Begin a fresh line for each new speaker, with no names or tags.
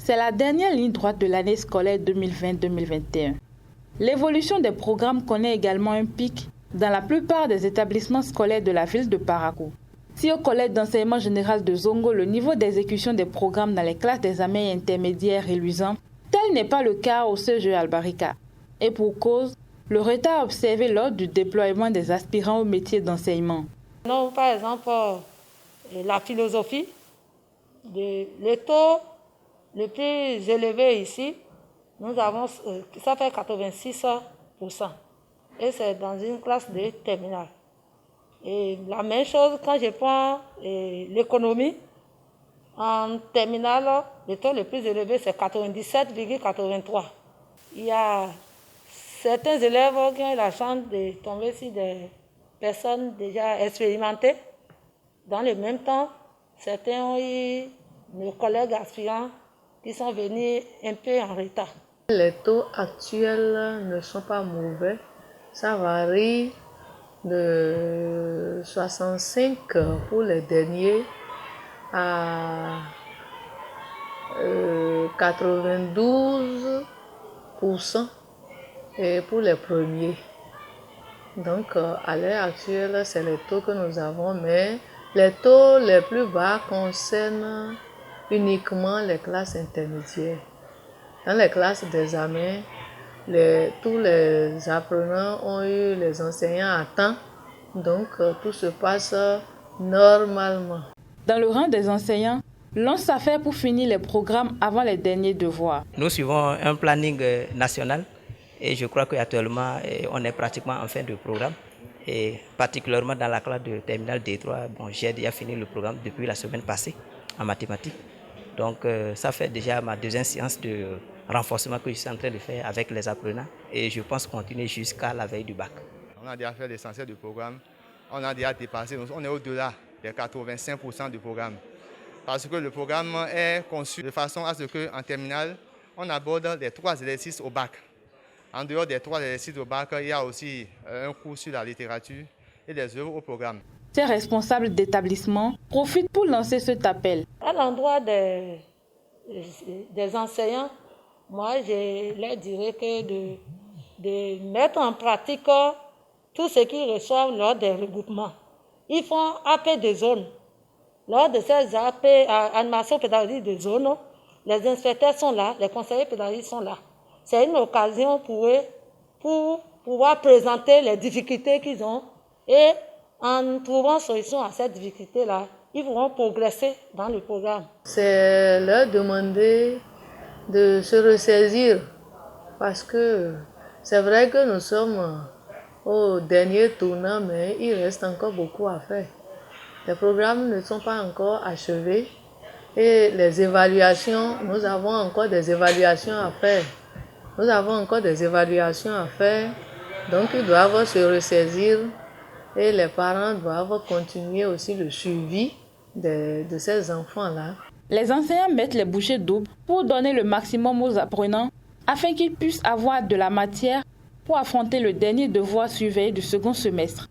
C'est la dernière ligne droite de l'année scolaire 2020-2021. L'évolution des programmes connaît également un pic dans la plupart des établissements scolaires de la ville de Parakou. Si au collège d'enseignement général de Zongo, le niveau d'exécution des programmes dans les classes d'examen intermédiaires est luisant, tel n'est pas le cas au CEGE Albarika. Et pour cause, le retard observé lors du déploiement des aspirants au métier d'enseignement.
Non, par exemple, la philosophie, le taux le plus élevé ici, nous avons, ça fait 86%. Et c'est dans une classe de terminale. Et la même chose quand je prends l'économie, en terminale, le taux le plus élevé, c'est 97,83. Il y a certains élèves qui ont eu la chance de tomber sur des personnes déjà expérimentées. Dans le même temps, certains ont eu nos collègues aspirants qui sont venus un peu en retard.
Les taux actuels ne sont pas mauvais. Ça varie de 65 pour les derniers à 92% et pour les premiers. Donc à l'heure actuelle, c'est les taux que nous avons, mais les taux les plus bas concernent uniquement les classes intermédiaires. Dans les classes d'examen, tous les apprenants ont eu les enseignants à temps, donc tout se passe normalement.
Dans le rang des enseignants, l'on s'affaire pour finir les programmes avant les derniers devoirs.
Nous suivons un planning national et je crois qu'actuellement on est pratiquement en fin de programme. Et particulièrement dans la classe de terminale D3, j'ai déjà fini le programme depuis la semaine passée en mathématiques. Donc ça fait déjà ma deuxième séance de renforcement que je suis en train de faire avec les apprenants et je pense continuer jusqu'à la veille du bac.
On a déjà fait l'essentiel du programme, on a déjà dépassé, on est au-delà des 85% du programme. Parce que le programme est conçu de façon à ce qu'en terminale, on aborde les 3 exercices au bac. En dehors des 3 exercices au bac, il y a aussi un cours sur la littérature et des œuvres au programme.
Ces responsables d'établissement profitent pour lancer cet appel.
À l'endroit des enseignants, moi je leur dirais que de mettre en pratique tout ce qu'ils reçoivent lors des regroupements. Ils font AP de zone. Lors de ces AP, animations pédagogiques de zone, les inspecteurs sont là, les conseillers pédagogiques sont là. C'est une occasion pour eux pour pouvoir présenter les difficultés qu'ils ont et en trouvant solution à ces difficultés-là, ils pourront progresser dans le programme.
C'est leur demander de se ressaisir parce que c'est vrai que nous sommes au dernier tournant, mais il reste encore beaucoup à faire. Les programmes ne sont pas encore achevés et les évaluations, nous avons encore des évaluations à faire. Donc ils doivent se ressaisir et les parents doivent continuer aussi le suivi de ces enfants-là.
Les enseignants mettent les bouchées doubles pour donner le maximum aux apprenants afin qu'ils puissent avoir de la matière pour affronter le dernier devoir surveillé du second semestre.